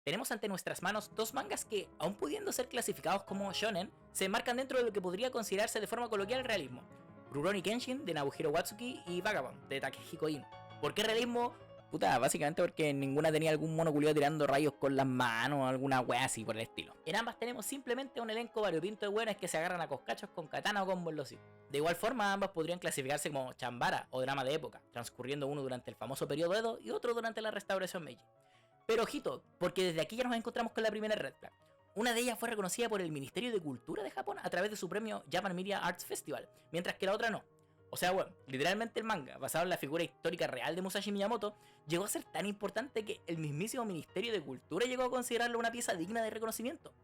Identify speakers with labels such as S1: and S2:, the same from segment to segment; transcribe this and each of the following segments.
S1: Tenemos ante nuestras manos dos mangas que, aun pudiendo ser clasificados como shonen, se enmarcan dentro de lo que podría considerarse de forma coloquial el realismo. Rurouni Kenshin de Naohiro Watsuki y Vagabond de Takehiko Ino. ¿Por qué realismo? Puta, básicamente porque ninguna tenía algún mono culiado tirando rayos con las manos o alguna wea así por el estilo. En ambas tenemos simplemente un elenco variopinto de weones que se agarran a coscachos con katana o con bolosí. De igual forma, ambas podrían clasificarse como chambara o drama de época, transcurriendo uno durante el famoso periodo Edo y otro durante la restauración Meiji. Pero ojito, porque desde aquí ya nos encontramos con la primera red flag. Una de ellas fue reconocida por el Ministerio de Cultura de Japón a través de su premio Japan Media Arts Festival, mientras que la otra no. O sea, bueno, literalmente el manga, basado en la figura histórica real de Musashi Miyamoto, llegó a ser tan importante que el mismísimo Ministerio de Cultura llegó a considerarlo una pieza digna de reconocimiento.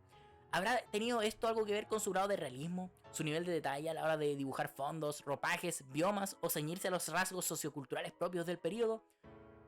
S1: ¿Habrá tenido esto algo que ver con su grado de realismo, su nivel de detalle a la hora de dibujar fondos, ropajes, biomas o ceñirse a los rasgos socioculturales propios del periodo?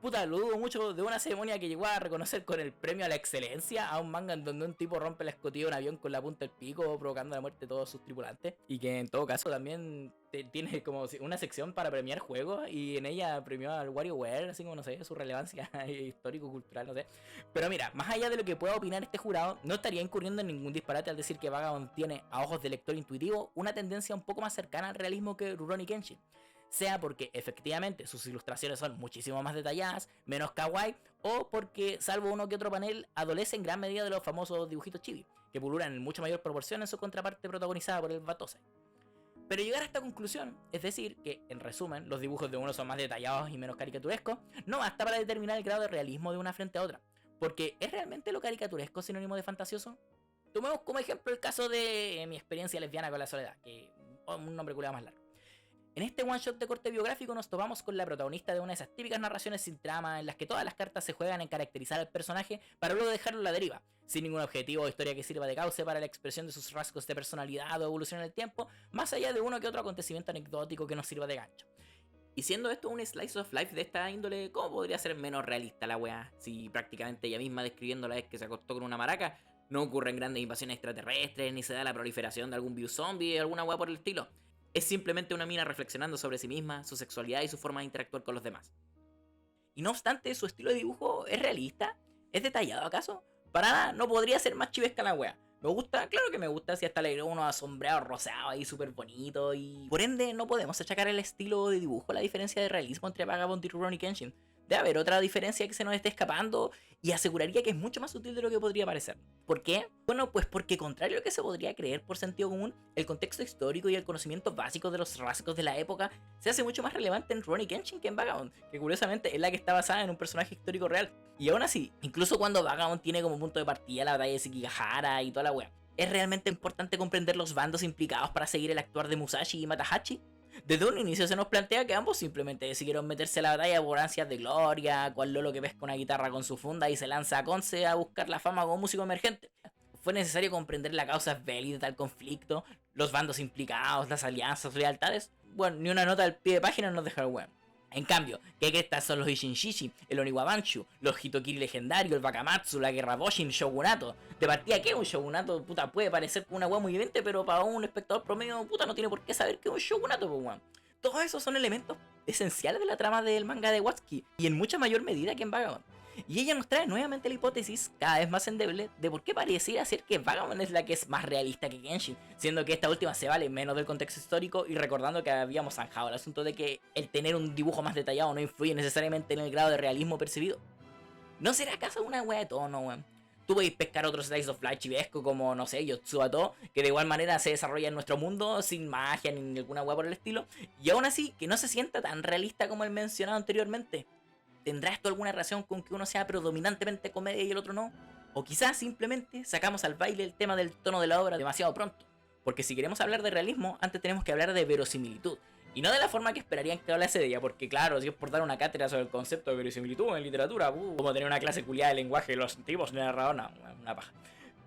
S1: Puta, lo dudo mucho de una ceremonia que llegó a reconocer con el premio a la excelencia a un manga en donde un tipo rompe la escotilla de un avión con la punta del pico, provocando la muerte de todos sus tripulantes. Y que en todo caso también tiene como una sección para premiar juegos y en ella premió al WarioWare, así como no sé, su relevancia histórico-cultural, no sé. Pero mira, más allá de lo que pueda opinar este jurado, no estaría incurriendo en ningún disparate al decir que Vagabond tiene, a ojos de lector intuitivo, una tendencia un poco más cercana al realismo que Rurouni Kenshin. Sea porque efectivamente sus ilustraciones son muchísimo más detalladas, menos kawaii, o porque, salvo uno que otro panel, adolece en gran medida de los famosos dibujitos chibi, que pululan en mucha mayor proporción en su contraparte protagonizada por el Batosai. Pero llegar a esta conclusión, es decir, que, en resumen, los dibujos de uno son más detallados y menos caricaturescos, no basta para determinar el grado de realismo de una frente a otra, porque ¿es realmente lo caricaturesco sinónimo de fantasioso? Tomemos como ejemplo el caso de mi experiencia lesbiana con la soledad, que un nombre culiado más largo. En este one shot de corte biográfico nos topamos con la protagonista de una de esas típicas narraciones sin trama en las que todas las cartas se juegan en caracterizar al personaje para luego dejarlo a la deriva, sin ningún objetivo o historia que sirva de cauce para la expresión de sus rasgos de personalidad o evolución en el tiempo, más allá de uno que otro acontecimiento anecdótico que nos sirva de gancho. Y siendo esto un slice of life de esta índole, ¿cómo podría ser menos realista la wea? Si prácticamente ella misma describiendo la vez que se acostó con una maraca, no ocurren grandes invasiones extraterrestres, ni se da la proliferación de algún biozombie o alguna wea por el estilo. Es simplemente una mina reflexionando sobre sí misma, su sexualidad y su forma de interactuar con los demás. Y no obstante, su estilo de dibujo es realista, es detallado acaso. Para nada, no podría ser más chivesca la wea. Me gusta, claro que me gusta, si hasta le agregó unos asombreados rosados ahí súper bonitos y... Por ende, no podemos achacar el estilo de dibujo a la diferencia de realismo entre Vagabond y Rurouni Kenshin. Debe haber otra diferencia que se nos esté escapando y aseguraría que es mucho más sutil de lo que podría parecer. ¿Por qué? Bueno, pues porque contrario a lo que se podría creer por sentido común, el contexto histórico y el conocimiento básico de los rasgos de la época se hace mucho más relevante en Rurouni Kenshin que en Vagabond, que curiosamente es la que está basada en un personaje histórico real. Y aún así, incluso cuando Vagabond tiene como punto de partida la batalla de Sekigahara y toda la wea, ¿es realmente importante comprender los bandos implicados para seguir el actuar de Musashi y Matahachi? Desde un inicio se nos plantea que ambos simplemente decidieron meterse a la batalla por ansias de gloria, cual Lolo que pesca una guitarra con su funda y se lanza a Conce a buscar la fama como músico emergente. Fue necesario comprender la causa bélica de tal conflicto, los bandos implicados, las alianzas, lealtades. Bueno, ni una nota del pie de página nos deja el weón. En cambio, ¿qué crestas son los Ishinshishi, el Oniwabanshu, los Hitokiri legendarios, el Bakamatsu, la Guerra Boshin, Shogunato? De partida, ¿qué es un Shogunato? Puta, puede parecer una weá muy evidente, pero para un espectador promedio, puta, no tiene por qué saber qué es un Shogunato, pues weón. Todos esos son elementos esenciales de la trama del manga de Watsuki, y en mucha mayor medida que en Vagabond. Y ella nos trae nuevamente la hipótesis, cada vez más endeble, de por qué pareciera ser que Vagabond es la que es más realista que Genshin, siendo que esta última se vale menos del contexto histórico y recordando que habíamos zanjado el asunto de que el tener un dibujo más detallado no influye necesariamente en el grado de realismo percibido. ¿No será acaso una wea de tono, weón? Tú podéis pescar otro slice of life chivesco como, no sé, Yotsubato, que de igual manera se desarrolla en nuestro mundo sin magia ni ninguna wea por el estilo, y aún así que no se sienta tan realista como el mencionado anteriormente. ¿Tendrá esto alguna relación con que uno sea predominantemente comedia y el otro no? O quizás simplemente sacamos al baile el tema del tono de la obra demasiado pronto. Porque si queremos hablar de realismo, antes tenemos que hablar de verosimilitud. Y no de la forma que esperarían que hablase de ella, porque claro, si es por dar una cátedra sobre el concepto de verosimilitud en literatura, como tener una clase culiada de lenguaje de los antiguos de narrador, una paja.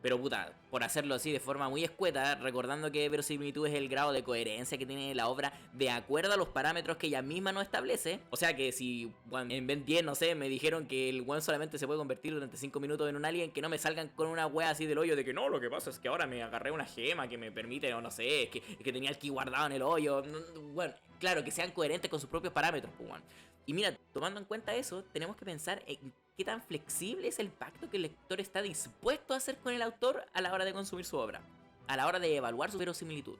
S1: Pero puta, por hacerlo así de forma muy escueta, recordando que verosimilitud es el grado de coherencia que tiene la obra de acuerdo a los parámetros que ella misma no establece. O sea que si bueno, en Ben 10, no sé, me dijeron que el one solamente se puede convertir durante 5 minutos en un alien, que no me salgan con una wea así del hoyo de que no, lo que pasa es que ahora me agarré una gema que me permite, o no sé, es que tenía el ki guardado en el hoyo. Bueno, claro, que sean coherentes con sus propios parámetros, pues, bueno. Y mira, tomando en cuenta eso, tenemos que pensar en qué tan flexible es el pacto que el lector está dispuesto a hacer con el autor a la hora de consumir su obra, a la hora de evaluar su verosimilitud.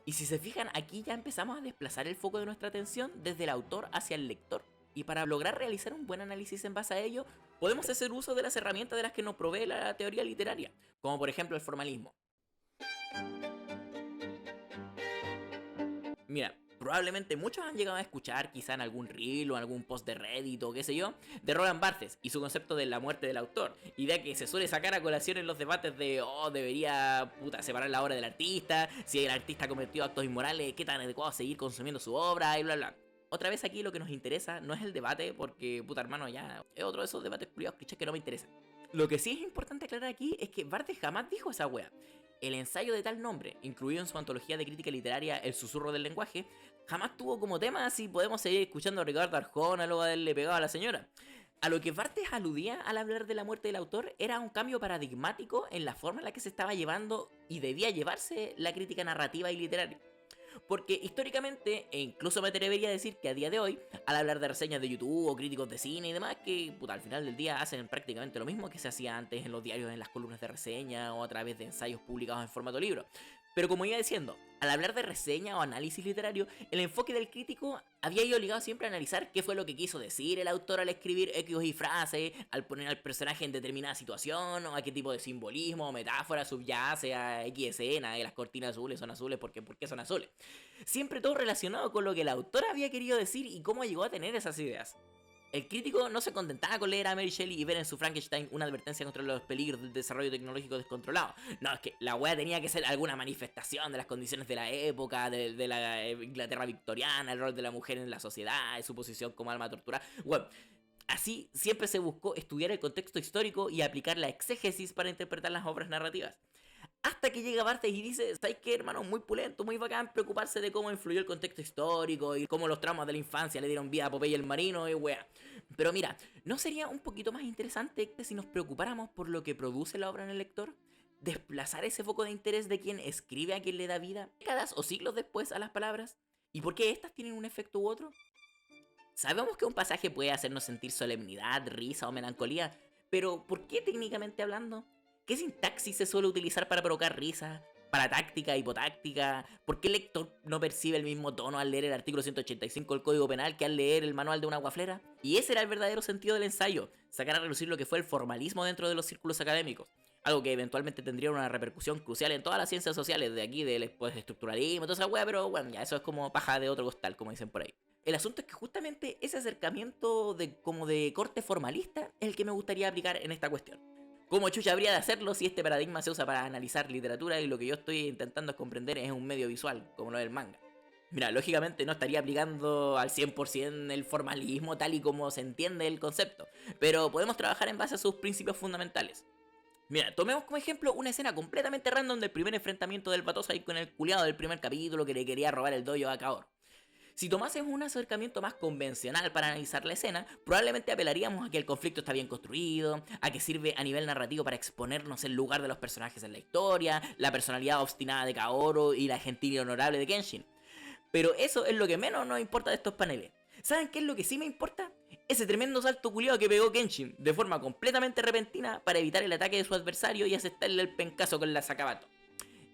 S1: Y si se fijan, aquí ya empezamos a desplazar el foco de nuestra atención desde el autor hacia el lector. Y para lograr realizar un buen análisis en base a ello, podemos hacer uso de las herramientas de las que nos provee la teoría literaria, como por ejemplo el formalismo. Mira, probablemente muchos han llegado a escuchar, quizá en algún reel o en algún post de Reddit o qué sé yo, de Roland Barthes y su concepto de la muerte del autor, idea que se suele sacar a colación en los debates de, debería, separar la obra del artista, si el artista cometió actos inmorales, qué tan adecuado seguir consumiendo su obra y bla bla. Otra vez aquí lo que nos interesa no es el debate, porque, hermano, ya es otro de esos debates culiados clichés que no me interesan. Lo que sí es importante aclarar aquí es que Barthes jamás dijo esa wea. El ensayo de tal nombre, incluido en su antología de crítica literaria El susurro del lenguaje, jamás tuvo como tema si podemos seguir escuchando a Ricardo Arjona luego de haberle pegado a la señora. A lo que Barthes aludía al hablar de la muerte del autor era un cambio paradigmático en la forma en la que se estaba llevando y debía llevarse la crítica narrativa y literaria. Porque históricamente, e incluso me atrevería a decir que a día de hoy, al hablar de reseñas de YouTube o críticos de cine y demás, que al final del día hacen prácticamente lo mismo que se hacía antes en los diarios, en las columnas de reseña o a través de ensayos publicados en formato libro. Pero como iba diciendo, al hablar de reseña o análisis literario, el enfoque del crítico había ido ligado siempre a analizar qué fue lo que quiso decir el autor al escribir X y frase, al poner al personaje en determinada situación, o a qué tipo de simbolismo o metáfora subyace a X escena, las cortinas azules son azules, ¿por qué son azules? Siempre todo relacionado con lo que el autor había querido decir y cómo llegó a tener esas ideas. El crítico no se contentaba con leer a Mary Shelley y ver en su Frankenstein una advertencia contra los peligros del desarrollo tecnológico descontrolado. No, es que la wea tenía que ser alguna manifestación de las condiciones de la época, de la Inglaterra victoriana, el rol de la mujer en la sociedad, su posición como alma torturada. Bueno, así siempre se buscó estudiar el contexto histórico y aplicar la exégesis para interpretar las obras narrativas. Hasta que llega Barthes y dice, ¿sabes qué, hermano? Muy pulento, muy bacán preocuparse de cómo influyó el contexto histórico y cómo los traumas de la infancia le dieron vida a Popeye el Marino y wea. Pero mira, ¿no sería un poquito más interesante si nos preocupáramos por lo que produce la obra en el lector? ¿Desplazar ese foco de interés de quien escribe a quien le da vida, décadas o siglos después a las palabras? ¿Y por qué estas tienen un efecto u otro? Sabemos que un pasaje puede hacernos sentir solemnidad, risa o melancolía, pero ¿por qué técnicamente hablando? ¿Qué sintaxis se suele utilizar para provocar risa? ¿Paratáctica, hipotáctica? ¿Por qué el lector no percibe el mismo tono al leer el artículo 185 del Código Penal que al leer el manual de una guaflera? Y ese era el verdadero sentido del ensayo, sacar a relucir lo que fue el formalismo dentro de los círculos académicos. Algo que eventualmente tendría una repercusión crucial en todas las ciencias sociales de aquí, del estructuralismo, toda esa wea, pero bueno, ya eso es como paja de otro costal, como dicen por ahí. El asunto es que justamente ese acercamiento como de corte formalista es el que me gustaría aplicar en esta cuestión. ¿Cómo chucha habría de hacerlo si este paradigma se usa para analizar literatura y lo que yo estoy intentando comprender es un medio visual, como lo del manga? Mira, lógicamente no estaría aplicando al 100% el formalismo tal y como se entiende el concepto, pero podemos trabajar en base a sus principios fundamentales. Mira, tomemos como ejemplo una escena completamente random del primer enfrentamiento del Batosa ahí con el culiado del primer capítulo que le quería robar el dojo a Kaoru. Si tomásemos un acercamiento más convencional para analizar la escena, probablemente apelaríamos a que el conflicto está bien construido, a que sirve a nivel narrativo para exponernos el lugar de los personajes en la historia, la personalidad obstinada de Kaoru y la gentil y honorable de Kenshin. Pero eso es lo que menos nos importa de estos paneles. ¿Saben qué es lo que sí me importa? Ese tremendo salto culiado que pegó Kenshin de forma completamente repentina para evitar el ataque de su adversario y aceptarle el pencazo con la Sakabato.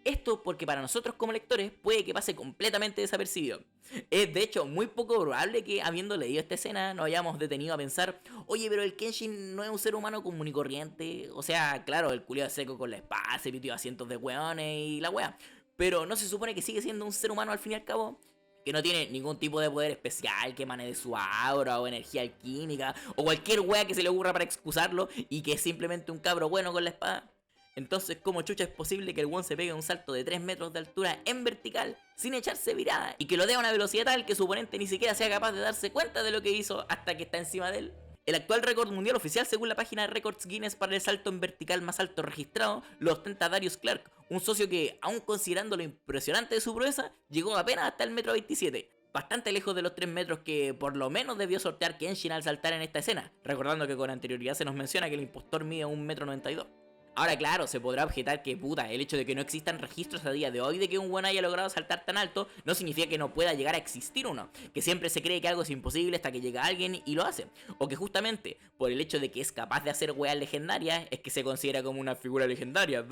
S1: Esto porque para nosotros como lectores puede que pase completamente desapercibido. Es de hecho muy poco probable que habiendo leído esta escena nos hayamos detenido a pensar, oye, pero el Kenshin no es un ser humano común y corriente. O sea, claro, el culiado seco con la espada, se pitió a cientos de weones y la wea. Pero no se supone que sigue siendo un ser humano al fin y al cabo, que no tiene ningún tipo de poder especial que emane de su aura o energía alquímica o cualquier wea que se le ocurra para excusarlo y que es simplemente un cabro bueno con la espada. Entonces, ¿cómo chucha es posible que el one se pegue un salto de 3 metros de altura en vertical sin echarse virada y que lo dé a una velocidad tal que su oponente ni siquiera sea capaz de darse cuenta de lo que hizo hasta que está encima de él? El actual récord mundial oficial, según la página Records Guinness, para el salto en vertical más alto registrado, lo ostenta Darius Clark, un socio que, aun considerando lo impresionante de su proeza, llegó apenas hasta el metro 27. Bastante lejos de los 3 metros que por lo menos debió sortear Kenshin al saltar en esta escena, recordando que con anterioridad se nos menciona que el impostor mide 1,92 m. Ahora claro, se podrá objetar que puta, el hecho de que no existan registros a día de hoy de que un buen haya logrado saltar tan alto no significa que no pueda llegar a existir uno, que siempre se cree que algo es imposible hasta que llega alguien y lo hace, o que justamente por el hecho de que es capaz de hacer weas legendarias es que se considera como una figura legendaria,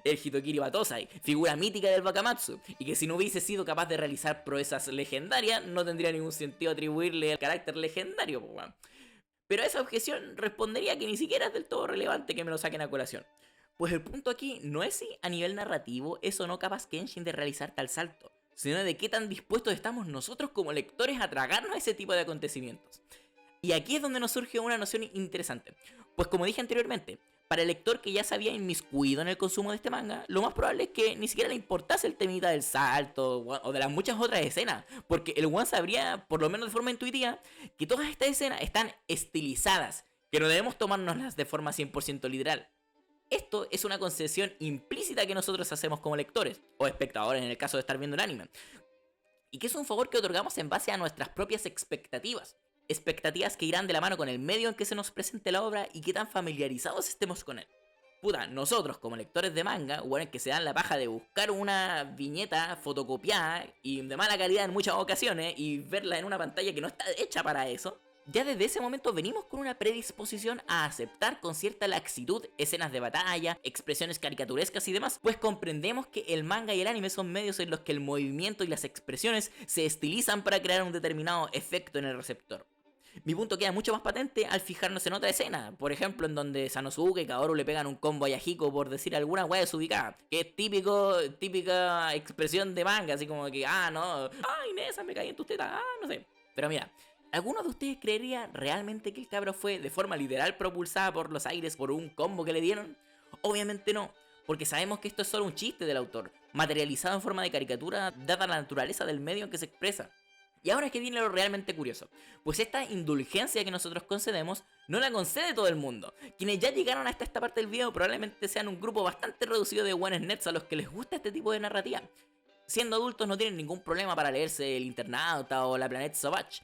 S1: el Hitokiri Batosai, figura mítica del Bakamatsu, y que si no hubiese sido capaz de realizar proezas legendarias no tendría ningún sentido atribuirle el carácter legendario, weón. Pero a esa objeción respondería que ni siquiera es del todo relevante que me lo saquen a colación. Pues el punto aquí no es si a nivel narrativo es o no capaz Kenshin de realizar tal salto, sino de qué tan dispuestos estamos nosotros como lectores a tragarnos ese tipo de acontecimientos. Y aquí es donde nos surge una noción interesante, pues como dije anteriormente, para el lector que ya se había inmiscuido en el consumo de este manga, lo más probable es que ni siquiera le importase el temita del salto o de las muchas otras escenas, porque el one sabría, por lo menos de forma intuitiva, que todas estas escenas están estilizadas, que no debemos tomárnoslas de forma 100% literal. Esto es una concesión implícita que nosotros hacemos como lectores, o espectadores en el caso de estar viendo el anime, y que es un favor que otorgamos en base a nuestras propias expectativas. Expectativas que irán de la mano con el medio en que se nos presente la obra y que tan familiarizados estemos con él. Puta, nosotros como lectores de manga, bueno, que se dan la paja de buscar una viñeta fotocopiada y de mala calidad en muchas ocasiones y verla en una pantalla que no está hecha para eso, ya desde ese momento venimos con una predisposición a aceptar con cierta laxitud escenas de batalla, expresiones caricaturescas y demás, pues comprendemos que el manga y el anime son medios en los que el movimiento y las expresiones se estilizan para crear un determinado efecto en el receptor. Mi punto queda mucho más patente al fijarnos en otra escena, por ejemplo en donde Sanosuke y Kaoru le pegan un combo a Yahiko por decir alguna wea desubicada, que es típica expresión de manga, así como que, no, ay Nessa, me caí en tus tetas, no sé. Pero mira, ¿alguno de ustedes creería realmente que el cabro fue de forma literal propulsada por los aires por un combo que le dieron? Obviamente no, porque sabemos que esto es solo un chiste del autor, materializado en forma de caricatura dada la naturaleza del medio en que se expresa. Y ahora es que viene lo realmente curioso, pues esta indulgencia que nosotros concedemos no la concede todo el mundo. Quienes ya llegaron hasta esta parte del video probablemente sean un grupo bastante reducido de buenos nerds a los que les gusta este tipo de narrativa. Siendo adultos no tienen ningún problema para leerse El Internauta o La Planète Sauvage.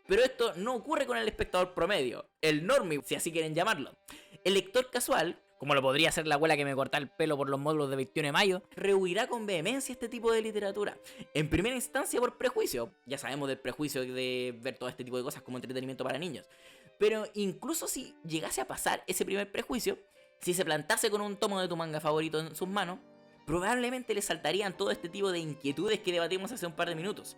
S1: Pero esto no ocurre con el espectador promedio, el normie, si así quieren llamarlo. El lector casual, como lo podría hacer la abuela que me corta el pelo por los módulos de 21 de mayo, rehuirá con vehemencia este tipo de literatura. En primera instancia por prejuicio, ya sabemos del prejuicio de ver todo este tipo de cosas como entretenimiento para niños. Pero incluso si llegase a pasar ese primer prejuicio, si se plantase con un tomo de tu manga favorito en sus manos, probablemente le saltarían todo este tipo de inquietudes que debatimos hace un par de minutos,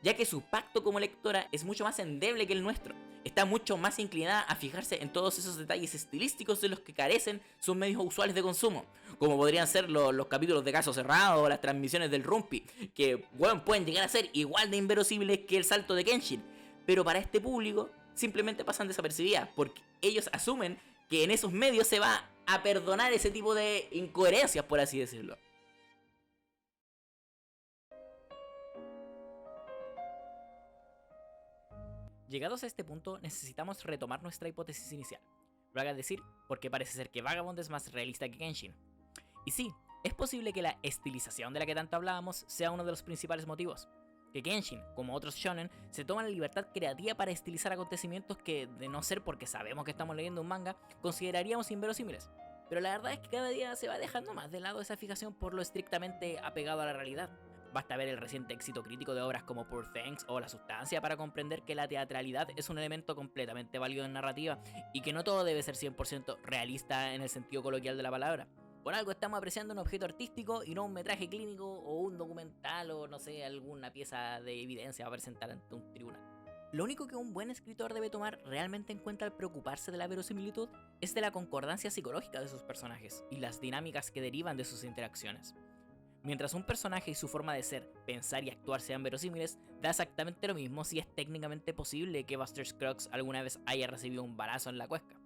S1: ya que su pacto como lectora es mucho más endeble que el nuestro. Está mucho más inclinada a fijarse en todos esos detalles estilísticos de los que carecen sus medios usuales de consumo, como podrían ser los capítulos de Caso Cerrado o las transmisiones del Rumpi, que bueno, pueden llegar a ser igual de inverosímiles que el salto de Kenshin, pero para este público simplemente pasan desapercibidas, porque ellos asumen que en esos medios se va a perdonar ese tipo de incoherencias, por así decirlo. Llegados a este punto, necesitamos retomar nuestra hipótesis inicial. Lo haga decir porque parece ser que Vagabond es más realista que Kenshin. Y sí, es posible que la estilización de la que tanto hablábamos sea uno de los principales motivos. Que Kenshin, como otros shonen, se toman la libertad creativa para estilizar acontecimientos que, de no ser porque sabemos que estamos leyendo un manga, consideraríamos inverosímiles. Pero la verdad es que cada día se va dejando más de lado esa fijación por lo estrictamente apegado a la realidad. Basta ver el reciente éxito crítico de obras como Poor Things o La Sustancia para comprender que la teatralidad es un elemento completamente válido en narrativa y que no todo debe ser 100% realista en el sentido coloquial de la palabra. Por algo estamos apreciando un objeto artístico y no un metraje clínico o un documental o no sé, alguna pieza de evidencia para presentar ante un tribunal. Lo único que un buen escritor debe tomar realmente en cuenta al preocuparse de la verosimilitud es de la concordancia psicológica de sus personajes y las dinámicas que derivan de sus interacciones. Mientras un personaje y su forma de ser, pensar y actuar sean verosímiles, da exactamente lo mismo si es técnicamente posible que Buster Scruggs alguna vez haya recibido un balazo en la cuesca.